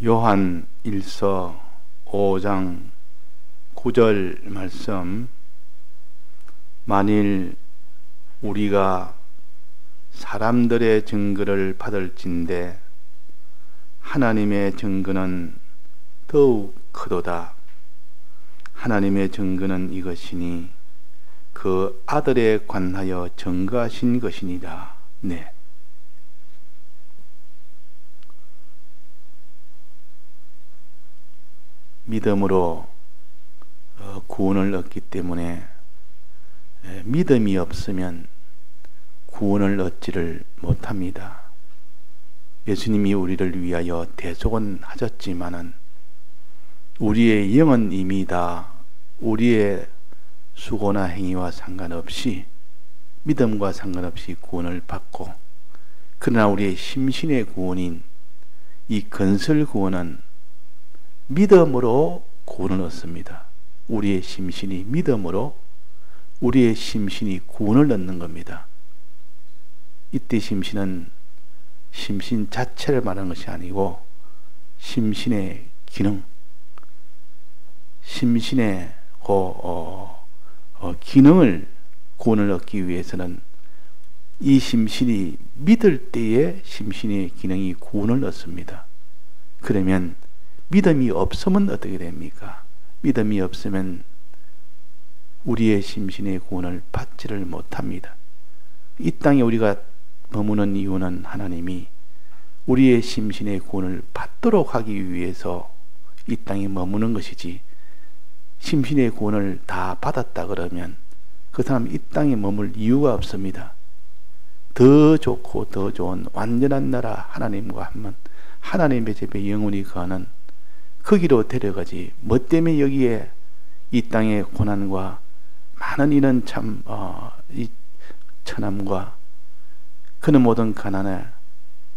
요한 1서 5장 9절 말씀, 만일 우리가 사람들의 증거를 받을진대 하나님의 증거는 더욱 크도다. 하나님의 증거는 이것이니 그 아들에 관하여 증거하신 것이니라. 네. 믿음으로 구원을 얻기 때문에 믿음이 없으면 구원을 얻지를 못합니다. 예수님이 우리를 위하여 대속은 하셨지만은 우리의 영은 이미 다 우리의 수고나 행위와 상관없이, 믿음과 상관없이 구원을 받고, 그러나 우리의 심신의 구원인 이 건설 구원은 믿음으로 구원을 얻습니다. 우리의 심신이 믿음으로 우리의 심신이 구원을 얻는 겁니다. 이때 심신은 심신 자체를 말하는 것이 아니고 심신의 기능, 심신의 기능을, 구원을 얻기 위해서는 이 심신이 믿을 때에 심신의 기능이 구원을 얻습니다. 그러면 믿음이 없으면 어떻게 됩니까? 믿음이 없으면 우리의 심신의 구원을 받지를 못합니다. 이 땅에 우리가 머무는 이유는 하나님이 우리의 심신의 구원을 받도록 하기 위해서 이 땅에 머무는 것이지, 심신의 구원을 다 받았다 그러면 그 사람 이 땅에 머물 이유가 없습니다. 더 좋고 더 좋은 완전한 나라 하나님과 한번 하나님의 집에 영원히 거하는 거기로 데려가지, 뭐 때문에 여기에 이 땅의 고난과 많은 이런 이 천함과 그는 모든 가난에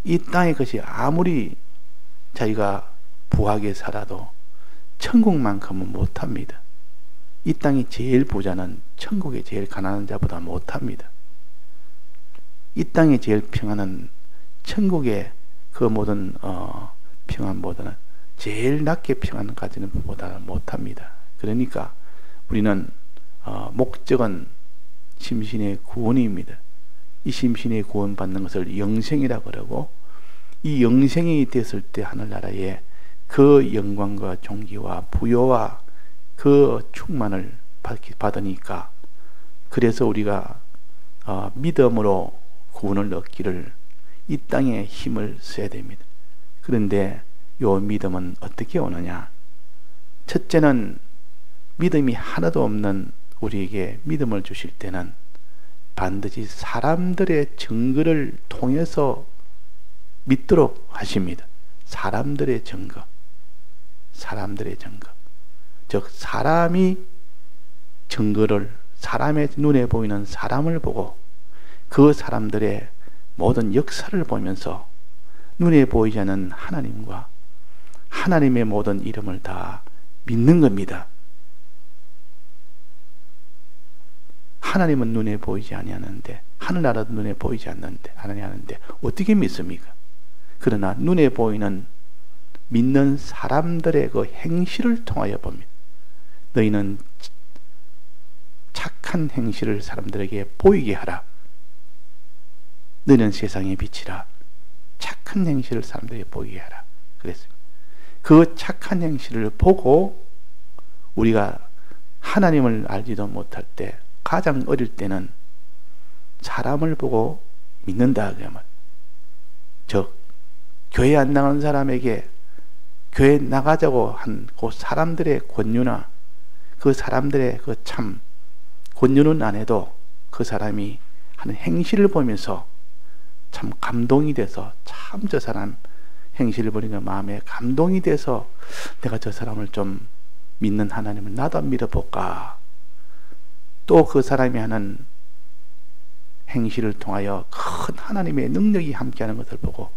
이 땅의 것이 아무리 자기가 부하게 살아도 천국만큼은 못합니다. 이 땅이 제일 부자는 천국의 제일 가난한 자보다 못합니다. 이 땅의 제일 평안은 천국의 그 모든 평안보다는 제일 낮게 평안 가지는 것보다는 못합니다. 그러니까 우리는 목적은 심신의 구원입니다. 이 심신의 구원 받는 것을 영생이라 그러고, 이 영생이 됐을 때 하늘나라에 그 영광과 존귀와 부요와 그 충만을 받으니까, 그래서 우리가 믿음으로 구원을 얻기를 이 땅에 힘을 써야 됩니다. 그런데 요 믿음은 어떻게 오느냐? 첫째는 믿음이 하나도 없는 우리에게 믿음을 주실 때는 반드시 사람들의 증거를 통해서 믿도록 하십니다. 사람들의 증거, 사람들의 증거. 즉 사람이 증거를, 사람의 눈에 보이는 사람을 보고 그 사람들의 모든 역사를 보면서 눈에 보이지 않는 하나님과 하나님의 모든 이름을 다 믿는 겁니다. 하나님은 눈에 보이지 아니하는데, 하늘나라도 눈에 보이지 아니하는데 어떻게 믿습니까? 그러나 눈에 보이는 믿는 사람들의 그 행실을 통하여 봅니다. 너희는 착한 행실을 사람들에게 보이게 하라. 너희는 세상의 빛이라. 착한 행실을 사람들에게 보이게 하라. 그랬습니다. 그 착한 행실을 보고 우리가 하나님을 알지도 못할 때, 가장 어릴 때는 사람을 보고 믿는다. 즉 교회 안 나가는 사람에게 교회 나가자고 한 그 사람들의 권유나 그 사람들의 그 참 권유는 안 해도 그 사람이 하는 행실을 보면서 참 감동이 돼서, 참 저 사람 행실을 보니까 마음에 감동이 돼서 내가 저 사람을 좀 믿는 하나님을 나도 믿어볼까. 또 그 사람이 하는 행실을 통하여 큰 하나님의 능력이 함께하는 것을 보고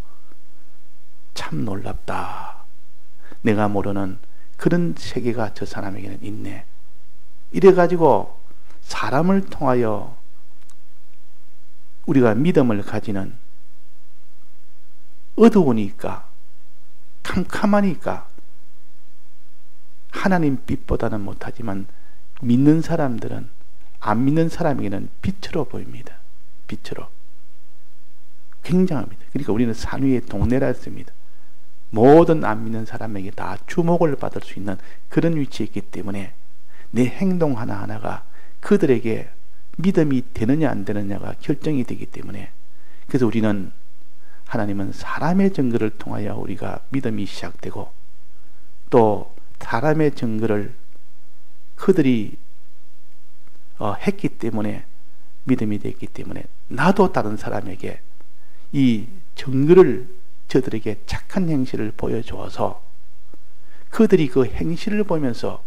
참 놀랍다. 내가 모르는 그런 세계가 저 사람에게는 있네. 이래가지고 사람을 통하여 우리가 믿음을 가지는, 어두우니까 캄캄하니까 하나님 빛보다는 못하지만 믿는 사람들은 안 믿는 사람에게는 빛으로 보입니다. 빛으로. 굉장합니다. 그러니까 우리는 산위의 동네라 했습니다. 모든 안 믿는 사람에게 다 주목을 받을 수 있는 그런 위치에 있기 때문에 내 행동 하나하나가 그들에게 믿음이 되느냐 안 되느냐가 결정이 되기 때문에, 그래서 우리는, 하나님은 사람의 증거를 통하여 우리가 믿음이 시작되고, 또 사람의 증거를 그들이 했기 때문에 믿음이 됐기 때문에 나도 다른 사람에게 이 증거를, 저들에게 착한 행실을 보여주어서 그들이 그 행실을 보면서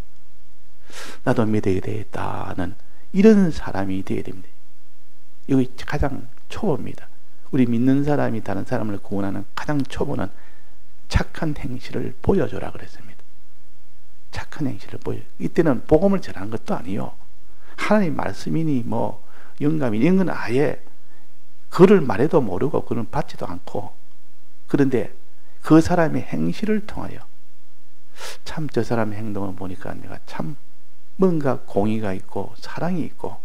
나도 믿어야 되겠다는 이런 사람이 되어야 됩니다. 이거 가장 초보입니다. 우리 믿는 사람이 다른 사람을 구원하는 가장 초보는 착한 행실을 보여줘라 그랬습니다. 착한 행실을 보여. 이때는 복음을 전하는 것도 아니요, 하나님 말씀이니 뭐 영감이니 이런 건 아예 그를 말해도 모르고 그는 받지도 않고, 그런데 그 사람의 행실을 통하여 참 저 사람의 행동을 보니까 내가 참 뭔가 공의가 있고 사랑이 있고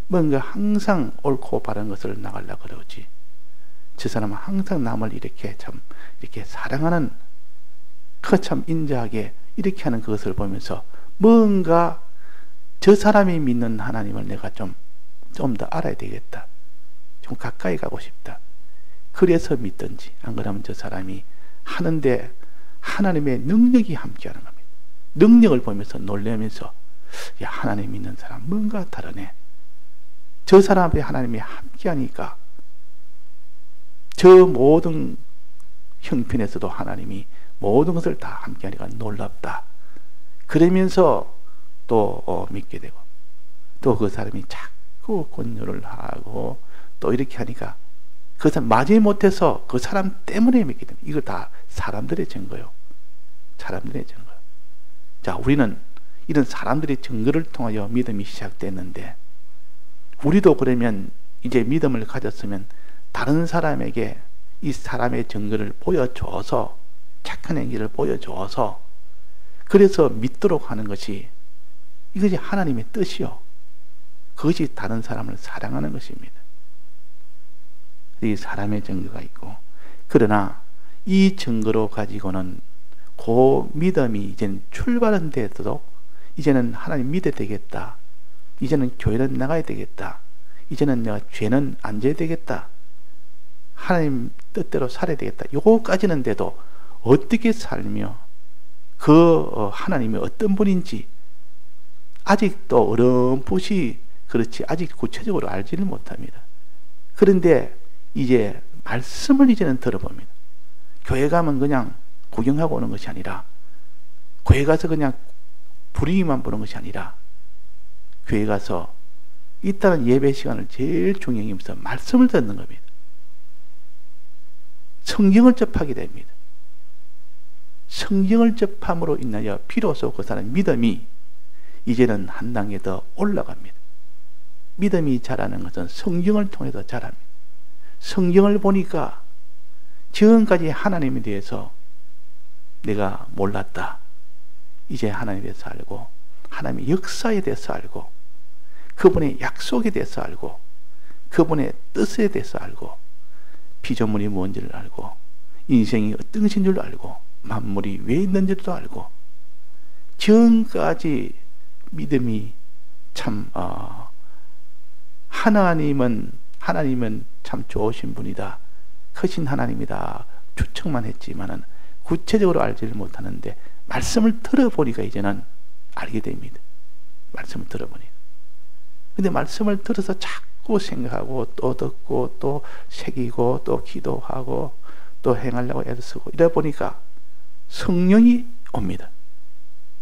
뭔가 항상 옳고 바른 것을 나가려고 그러지, 저 사람은 항상 남을 이렇게 참 이렇게 사랑하는, 그 참 인자하게 이렇게 하는 그것을 보면서 뭔가 저 사람이 믿는 하나님을 내가 좀 더 알아야 되겠다, 좀 가까이 가고 싶다, 그래서 믿든지, 안 그러면 저 사람이 하는데 하나님의 능력이 함께하는 겁니다. 능력을 보면서 놀라면서, 야, 하나님 믿는 사람 뭔가 다르네, 저 사람 앞에 하나님이 함께하니까 저 모든 형편에서도 하나님이 모든 것을 다 함께하니까 놀랍다, 그러면서 또 믿게 되고, 또 그 사람이 자꾸 권유를 하고 또 이렇게 하니까 그 사람 맞이 못해서 그 사람 때문에 믿게 됩니다. 이거 다 사람들의 증거요. 사람들의 증거. 자, 우리는 이런 사람들의 증거를 통하여 믿음이 시작됐는데, 우리도 그러면 이제 믿음을 가졌으면 다른 사람에게 이 사람의 증거를 보여줘서, 착한 행위를 보여줘서, 그래서 믿도록 하는 것이, 이것이 하나님의 뜻이요, 그것이 다른 사람을 사랑하는 것입니다. 이 사람의 증거가 있고, 그러나 이 증거로 가지고는 그 믿음이 이제는 출발한 데서도 이제는 하나님 믿어야 되겠다, 이제는 교회는 나가야 되겠다, 이제는 내가 죄는 안 져야 되겠다, 하나님 뜻대로 살아야 되겠다, 요거까지는 돼도 어떻게 살며 그 하나님이 어떤 분인지 아직도 어렴풋이, 그렇지 아직 구체적으로 알지를 못합니다. 그런데 이제 말씀을 이제는 들어봅니다. 교회 가면 그냥 구경하고 오는 것이 아니라, 교회 가서 그냥 분위기만 보는 것이 아니라, 교회 가서 있다는 예배 시간을 제일 중요히 여기면서 말씀을 듣는 겁니다. 성경을 접하게 됩니다. 성경을 접함으로 인하여 비로소 그 사람 믿음이 이제는 한 단계 더 올라갑니다. 믿음이 자라는 것은 성경을 통해서 자랍니다. 성경을 보니까 지금까지 하나님에 대해서 내가 몰랐다, 이제 하나님에 대해서 알고, 하나님의 역사에 대해서 알고, 그분의 약속에 대해서 알고, 그분의 뜻에 대해서 알고, 피조물이 뭔지를 알고, 인생이 어떤 것인 줄 알고, 만물이 왜 있는지도 알고, 지금까지 믿음이 참 하나님은 참 좋으신 분이다, 크신 하나님이다 추측만 했지만은 구체적으로 알지를 못하는데, 말씀을 들어보니까 이제는 알게 됩니다. 말씀을 들어보니까. 근데 말씀을 들어서 자꾸 생각하고 또 듣고 또 새기고 또 기도하고 또 행하려고 애쓰고 이래 보니까 성령이 옵니다.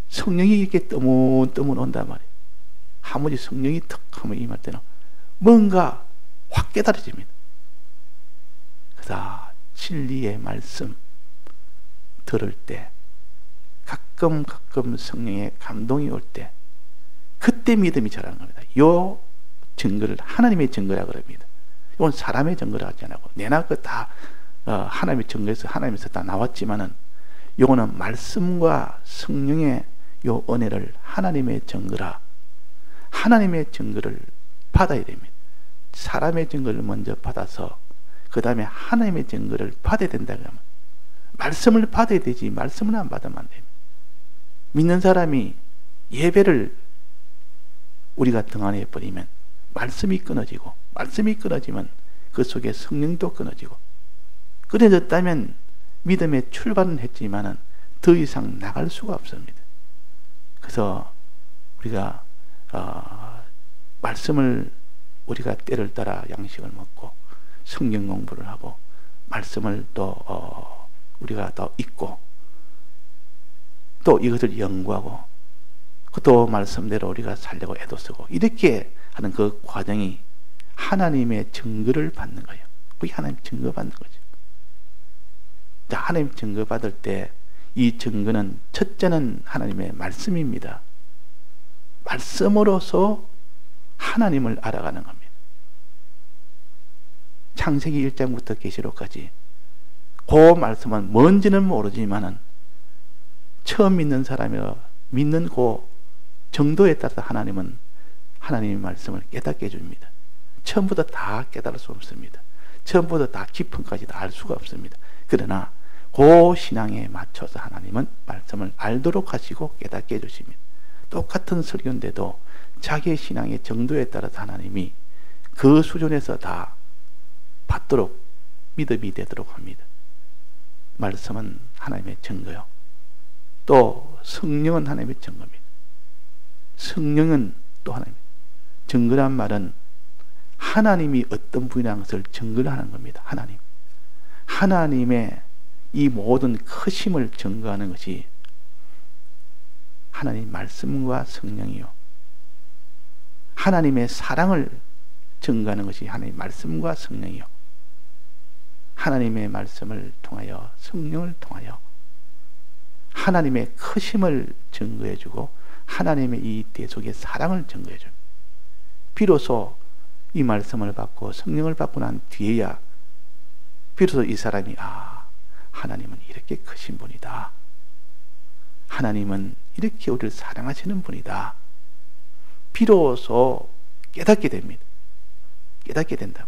성령이 이렇게 뜨문뜨문 온단 말이에요. 하무지 성령이 턱 하면 임할 때는 뭔가 확 깨달아집니다. 그다 진리의 말씀 들을 때, 가끔 성령의 감동이 올 때, 그때 믿음이 자라는 겁니다. 요 증거를 하나님의 증거라 그럽니다. 이건 사람의 증거라 하지 않고, 내나 그 다 하나님의 증거에서 하나님에서 다 나왔지만은, 요거는 말씀과 성령의 요 은혜를 하나님의 증거라. 하나님의 증거를 받아야 됩니다. 사람의 증거를 먼저 받아서 그 다음에 하나님의 증거를 받아야 된다 그러면 말씀을 받아야 되지 말씀을 안 받으면 안 됩니다. 믿는 사람이 예배를 우리가 등한해 버리면 말씀이 끊어지고 말씀이 끊어지면 그 속에 성령도 끊어지고 끊어졌다면 믿음의 출발은 했지만은 더 이상 나갈 수가 없습니다. 그래서 우리가 말씀을 우리가 때를 따라 양식을 먹고 성경 공부를 하고 말씀을 또 우리가 더 읽고 또 이것을 연구하고 또 말씀대로 우리가 살려고 애도 쓰고 이렇게 하는 그 과정이 하나님의 증거를 받는 거예요. 그게 하나님 증거 받는 거죠. 자, 하나님 증거 받을 때 이 증거는 첫째는 하나님의 말씀입니다. 말씀으로서 하나님을 알아가는 겁니다. 창세기 1장부터 계시록까지 그 말씀은 뭔지는 모르지만은 처음 믿는 사람이라 믿는 그 정도에 따라서 하나님은 하나님의 말씀을 깨닫게 해줍니다. 처음부터 다 깨달을 수 없습니다. 처음부터 다 깊은까지 다 알 수가 없습니다. 그러나 그 신앙에 맞춰서 하나님은 말씀을 알도록 하시고 깨닫게 해주십니다. 똑같은 설교인데도 자기의 신앙의 정도에 따라서 하나님이 그 수준에서 다 받도록 믿음이 되도록 합니다. 말씀은 하나님의 증거요. 또 성령은 하나님의 증거입니다. 성령은 또 하나님. 증거란 말은 하나님이 어떤 분이라는 것을 증거를 하는 겁니다. 하나님. 하나님의 이 모든 크심을 증거하는 것이 하나님 말씀과 성령이요. 하나님의 사랑을 증거하는 것이 하나님 말씀과 성령이요. 하나님의 말씀을 통하여 성령을 통하여 하나님의 크심을 증거해주고 하나님의 이 대속의 사랑을 증거해줍니다. 비로소 이 말씀을 받고 성령을 받고 난 뒤에야 비로소 이 사람이 하나님은 이렇게 크신 분이다. 하나님은 이렇게 우리를 사랑하시는 분이다. 비로소 깨닫게 됩니다. 깨닫게 된다.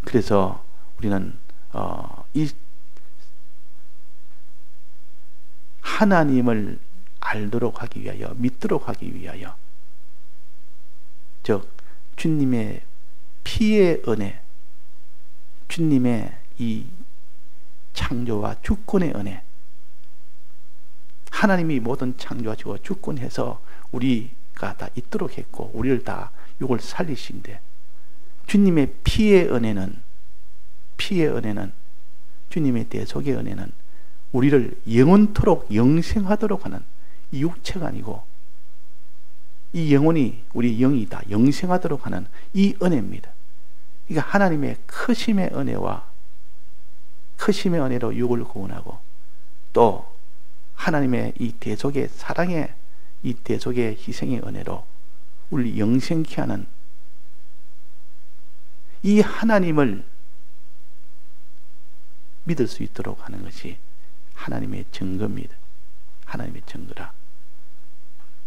그래서 우리는 이 하나님을 알도록 하기 위하여 믿도록 하기 위하여 즉 주님의 피의 은혜 주님의 이 창조와 주권의 은혜 하나님이 모든 창조하시고 주권해서 우리가 다 있도록 했고 우리를 다 이걸 살리신데 주님의 피의 은혜는 주님의 대속의 은혜는 우리를 영원토록 영생하도록 하는 이 육체가 아니고 이 영혼이 우리 영이 다 영생하도록 하는 이 은혜입니다. 그러니까 하나님의 크심의 은혜와 크심의 은혜로 육을 구원하고 또 하나님의 이 대속의 사랑의 이 대속의 희생의 은혜로 우리 영생케 하는 이 하나님을 믿을 수 있도록 하는 것이 하나님의 증거입니다. 하나님의 증거라.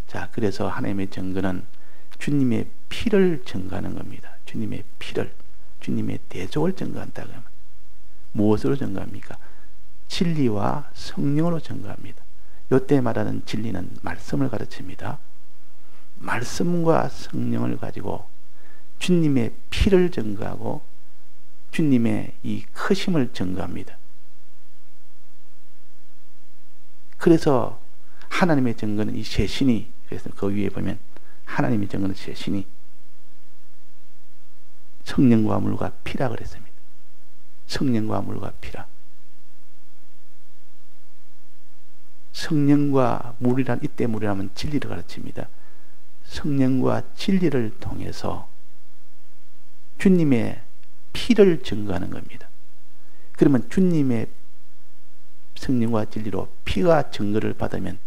자, 그래서 하나님의 증거는 주님의 피를 증거하는 겁니다. 주님의 피를, 주님의 대속을 증거한다고 하면 무엇으로 증거합니까? 진리와 성령으로 증거합니다. 이때 말하는 진리는 말씀을 가르칩니다. 말씀과 성령을 가지고 주님의 피를 증거하고 주님의 이 크심을 증거합니다. 그래서 하나님의 증거는 이 세 신이, 그래서 그 위에 보면 하나님의 증거는 세 신이 성령과 물과 피라 그랬습니다. 성령과 물과 피라. 성령과 물이란 이때 물이라면 진리를 가르칩니다. 성령과 진리를 통해서 주님의 피를 증거하는 겁니다. 그러면 주님의 성령과 진리로 피가 증거를 받으면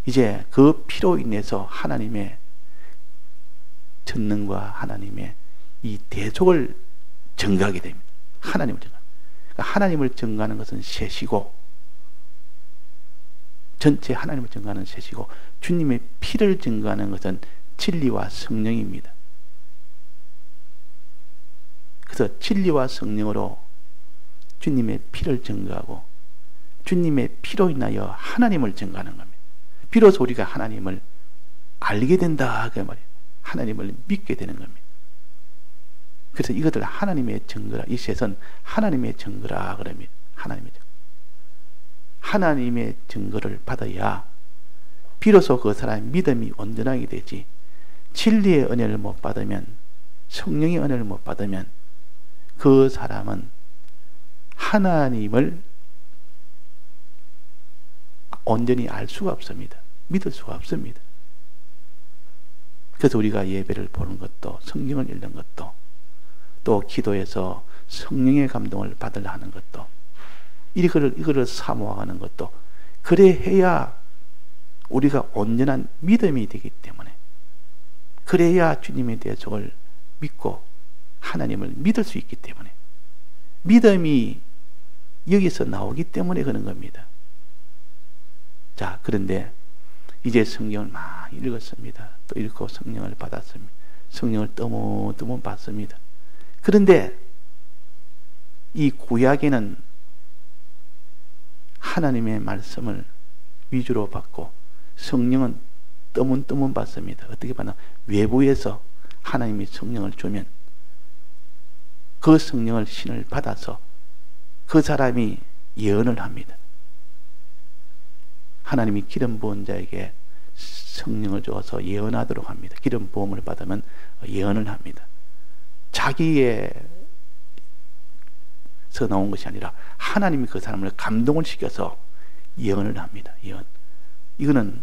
이제 그 피로 인해서 하나님의 전능과 하나님의 이 대속을 증거하게 됩니다. 하나님을 증거. 그러니까 하나님을 증거하는 것은 셋이고, 전체 하나님을 증거하는 셋이고, 주님의 피를 증거하는 것은 진리와 성령입니다. 그래서 진리와 성령으로 주님의 피를 증거하고, 주님의 피로 인하여 하나님을 증거하는 겁니다. 비로소 우리가 하나님을 알게 된다, 그 말이에요. 하나님을 믿게 되는 겁니다. 그래서 이것들 하나님의 증거라, 이 셋은 하나님의 증거라 그럽니다. 하나님의 증거. 하나님의 증거를 받아야 비로소 그 사람의 믿음이 온전하게 되지, 진리의 은혜를 못 받으면, 성령의 은혜를 못 받으면 그 사람은 하나님을 온전히 알 수가 없습니다. 믿을 수가 없습니다. 그래서 우리가 예배를 보는 것도, 성경을 읽는 것도, 또 기도해서 성령의 감동을 받으려 하는 것도, 이거를 사모하는 것도, 그래 해야 우리가 온전한 믿음이 되기 때문에, 그래야 주님의 대속을 믿고 하나님을 믿을 수 있기 때문에, 믿음이 여기서 나오기 때문에 그런 겁니다. 자, 그런데 이제 성경을 많이 읽었습니다. 또 읽고 성령을 받았습니다. 성령을 뜨문뜨문 받습니다. 그런데 이 구약에는 하나님의 말씀을 위주로 받고 성령은 뜨문뜨문 받습니다. 어떻게 받나? 외부에서 하나님이 성령을 주면 그 성령을 신을 받아서 그 사람이 예언을 합니다. 하나님이 기름 부은 자에게 성령을 주어서 예언하도록 합니다. 기름 부음을 받으면 예언을 합니다. 자기에서 나온 것이 아니라 하나님이 그 사람을 감동을 시켜서 예언을 합니다. 예언. 이거는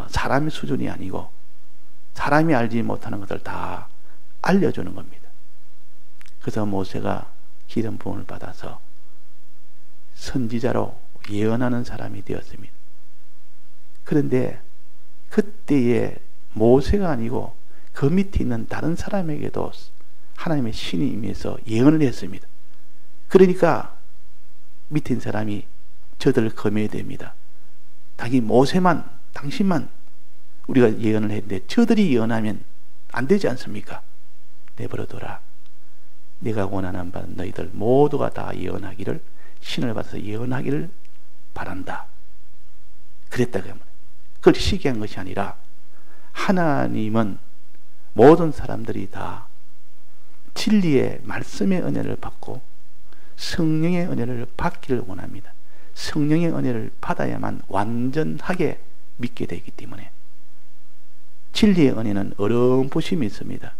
사람의 수준이 아니고 사람이 알지 못하는 것을 다 알려주는 겁니다. 그래서 모세가 기름 부음을 받아서 선지자로 예언하는 사람이 되었습니다. 그런데 그때의 모세가 아니고 그 밑에 있는 다른 사람에게도 하나님의 신이 임해서 예언을 했습니다. 그러니까 밑에 있는 사람이 저들을 검해야 됩니다. 당신만 우리가 예언을 했는데 저들이 예언하면 안 되지 않습니까? 내버려둬라. 내가 원하는 바 너희들 모두가 다 예언하기를, 신을 받아서 예언하기를 바란다. 그랬다고 합니다. 그걸 시기한 것이 아니라 하나님은 모든 사람들이 다 진리의 말씀의 은혜를 받고 성령의 은혜를 받기를 원합니다. 성령의 은혜를 받아야만 완전하게 믿게 되기 때문에 진리의 은혜는 어렴풋이 있습니다.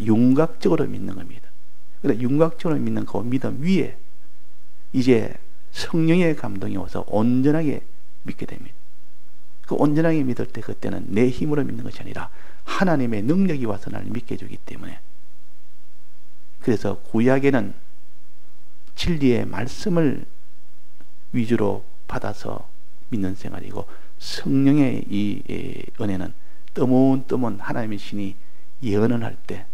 윤곽적으로 믿는 겁니다. 그런데 윤곽적으로 믿는 그 믿음 위에 이제 성령의 감동이 와서 온전하게 믿게 됩니다. 그 온전하게 믿을 때 그때는 내 힘으로 믿는 것이 아니라 하나님의 능력이 와서 나를 믿게 해주기 때문에, 그래서 구약에는 진리의 말씀을 위주로 받아서 믿는 생활이고 성령의 이 은혜는 뜨문뜨문 하나님의 신이 예언을 할 때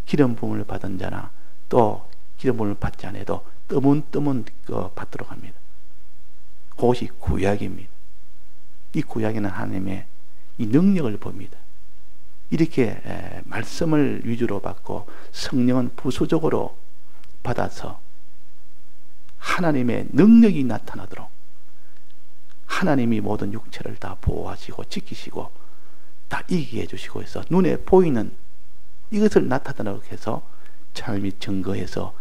기름 부음을 받은 자나 또 기름 부음을 받지 않아도 뜨문뜨문 받도록 합니다. 그것이 구약입니다. 이 구약에는 하나님의 이 능력을 봅니다. 이렇게 말씀을 위주로 받고 성령은 부수적으로 받아서 하나님의 능력이 나타나도록 하나님이 모든 육체를 다 보호하시고 지키시고 다 이기게 해주시고 해서 눈에 보이는 이것을 나타나도록 해서 삶이 증거해서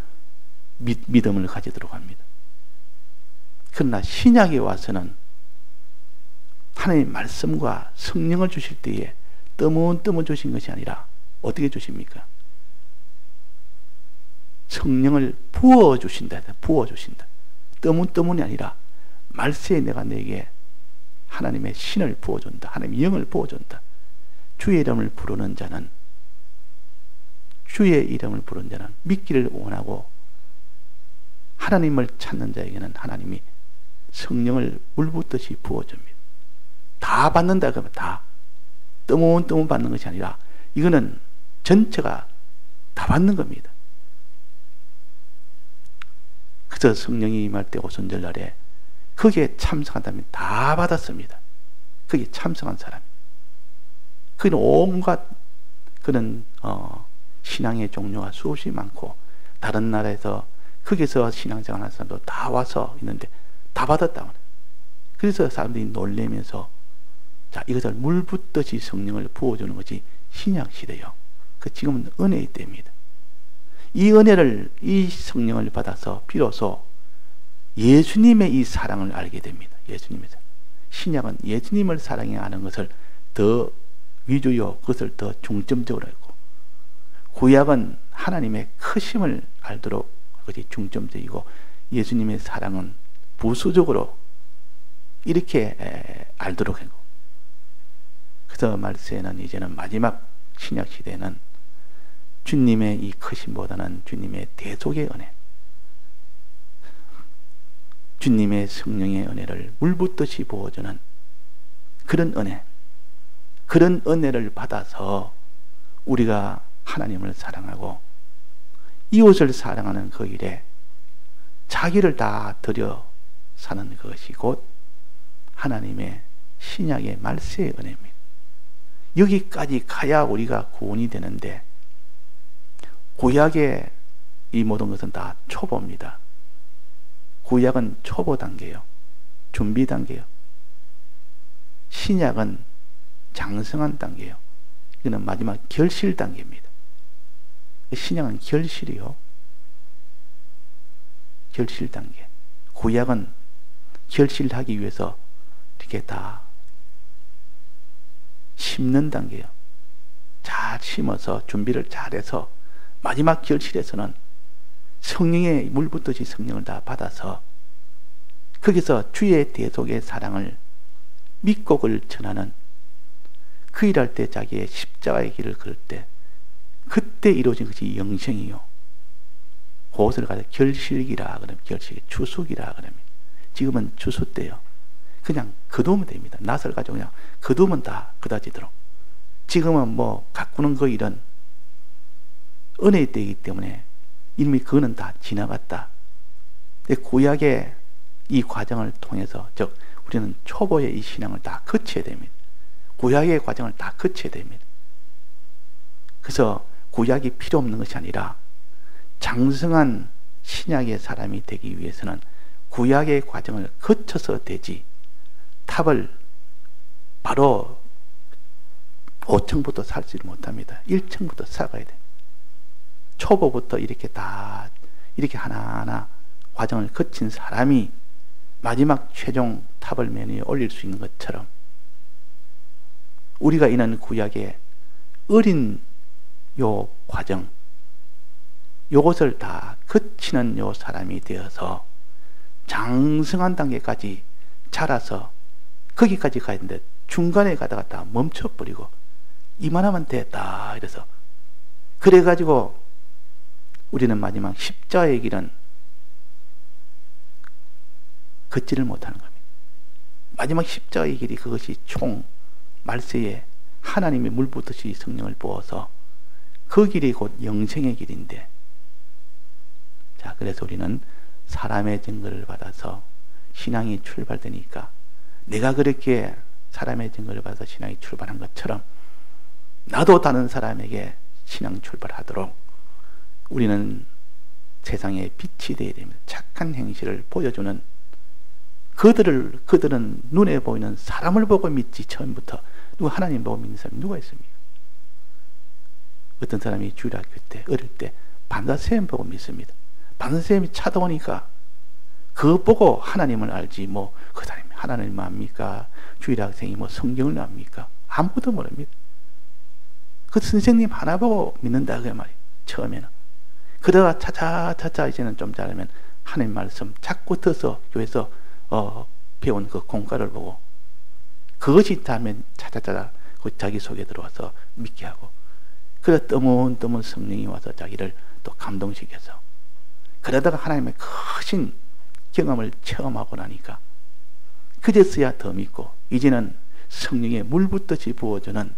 믿음을 가지도록 합니다. 그러나 신약에 와서는 하나님의 말씀과 성령을 주실 때에 뜨문뜨문 주신 것이 아니라 어떻게 주십니까? 성령을 부어주신다. 부어주신다. 뜨문뜨문이 아니라 말세에 내가 내게 하나님의 신을 부어준다. 하나님의 영을 부어준다. 주의 이름을 부르는 자는 믿기를 원하고 하나님을 찾는 자에게는 하나님이 성령을 물붓듯이 부어줍니다. 다 받는다 그러면 다 뜨문뜨문 받는 것이 아니라 이거는 전체가 다 받는 겁니다. 그래서 성령이 임할 때 오순절날에 거기에 참석한다면 다 받았습니다. 거기에 참석한 사람. 그는 온갖 그런 신앙의 종류가 수없이 많고 다른 나라에서 거기서 신앙생활하는 사람도 다 와서 있는데 다 받았다고. 그래서 사람들이 놀래면서 자, 이것을 물 붓듯이 성령을 부어주는 것이 신약시대요. 그 지금은 은혜의 때입니다. 이 은혜를, 이 성령을 받아서 비로소 예수님의 이 사랑을 알게 됩니다. 예수님의 사랑. 신약은 예수님을 사랑해 아는 것을 더 위주요, 그것을 더 중점적으로 했고, 구약은 하나님의 크심을 알도록 그것이 중점적이고, 예수님의 사랑은 부수적으로 이렇게 알도록 했고, 그래서 말세에는 이제는 마지막 신약 시대에는 주님의 이 크심보다는 주님의 대속의 은혜, 주님의 성령의 은혜를 물붓듯이 부어주는 그런 은혜, 그런 은혜를 받아서 우리가 하나님을 사랑하고 이웃을 사랑하는 그 일에 자기를 다 들여 사는 것이 곧 하나님의 신약의 말세의 은혜입니다. 여기까지 가야 우리가 구원이 되는데, 구약의 이 모든 것은 다 초보입니다. 구약은 초보 단계요, 준비 단계요. 신약은 장성한 단계요. 이거는 마지막 결실 단계입니다. 신약은 결실이요, 결실 단계. 구약은 결실하기 위해서 이렇게 다 심는 단계요. 잘 심어서 준비를 잘해서 마지막 결실에서는 성령의 물붓듯이 성령을 다 받아서 거기서 주의 대속의 사랑을 믿고 그를 전하는, 그 일할 때 자기의 십자가의 길을 걸을 때 그때 이루어진 것이 영생이요. 그것을 가지고 결실기라 그러면, 결실기 추수기라 그러면, 지금은 추수 때요. 그냥 거두면 됩니다. 낫을 가지고 그냥 거두면 다 그다지도록. 지금은 뭐 가꾸는 그 일은 은혜의 때이기 때문에 이미 그거는 다 지나갔다. 구약의 이 과정을 통해서, 즉 우리는 초보의 이 신앙을 다 거쳐야 됩니다. 구약의 과정을 다 거쳐야 됩니다. 그래서 구약이 필요 없는 것이 아니라 장성한 신약의 사람이 되기 위해서는 구약의 과정을 거쳐서 되지, 탑을 바로 5층부터 살지 못합니다. 1층부터 쌓아야 됩니다. 초보부터 이렇게 다 이렇게 하나하나 과정을 거친 사람이 마지막 최종 탑을 맨 위에 올릴 수 있는 것처럼, 우리가 이는 구약의 어린 요 과정, 요것을 다 거치는 요 사람이 되어서 장성한 단계까지 자라서 거기까지 가야 되는데 중간에 가다가 다 멈춰버리고 이만하면 됐다 이래서, 그래가지고 우리는 마지막 십자가의 길은 걷지를 못하는 겁니다. 마지막 십자가의 길이 그것이 총 말세에 하나님의 물붓듯이 성령을 부어서 그 길이 곧 영생의 길인데, 자, 그래서 우리는 사람의 증거를 받아서 신앙이 출발되니까, 내가 그렇게 사람의 증거를 받아서 신앙이 출발한 것처럼 나도 다른 사람에게 신앙 출발하도록 우리는 세상에 빛이 되어야 됩니다. 착한 행실을 보여주는, 그들은 눈에 보이는 사람을 보고 믿지, 처음부터 누가 하나님 보고 믿는 사람이 누가 있습니까? 어떤 사람이 주일학교 때, 어릴 때 반사쌤 보고 믿습니다. 반사쌤이 찾아오니까 그거 보고 하나님을 알지, 뭐 그 사람이 하나님을 압니까? 주일학생이 뭐 성경을 압니까? 아무것도 모릅니다. 그 선생님 하나 보고 믿는다 그 말이에요, 처음에는. 그러다가 차차 이제는 좀 자라면 하나님 말씀 자꾸 듣서 교회에서 배운 그 공과를 보고, 그것이 다음에 차차차 자기 속에 들어와서 믿게 하고, 그래 뜨문뜨문 성령이 와서 자기를 또 감동시켜서, 그러다가 하나님의 크신 경험을 체험하고 나니까 그제서야 더 믿고, 이제는 성령의 물붓듯이 부어주는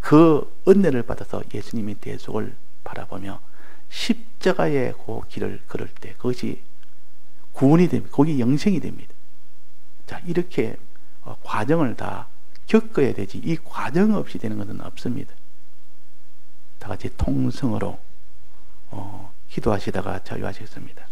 그 은혜를 받아서 예수님의 대속을 바라보며 십자가의 그 길을 걸을 때, 그것이 구원이 됩니다. 거기 영생이 됩니다. 자, 이렇게 과정을 다 겪어야 되지, 이 과정 없이 되는 것은 없습니다. 다 같이 통성으로 기도하시다가 자유하시겠습니다.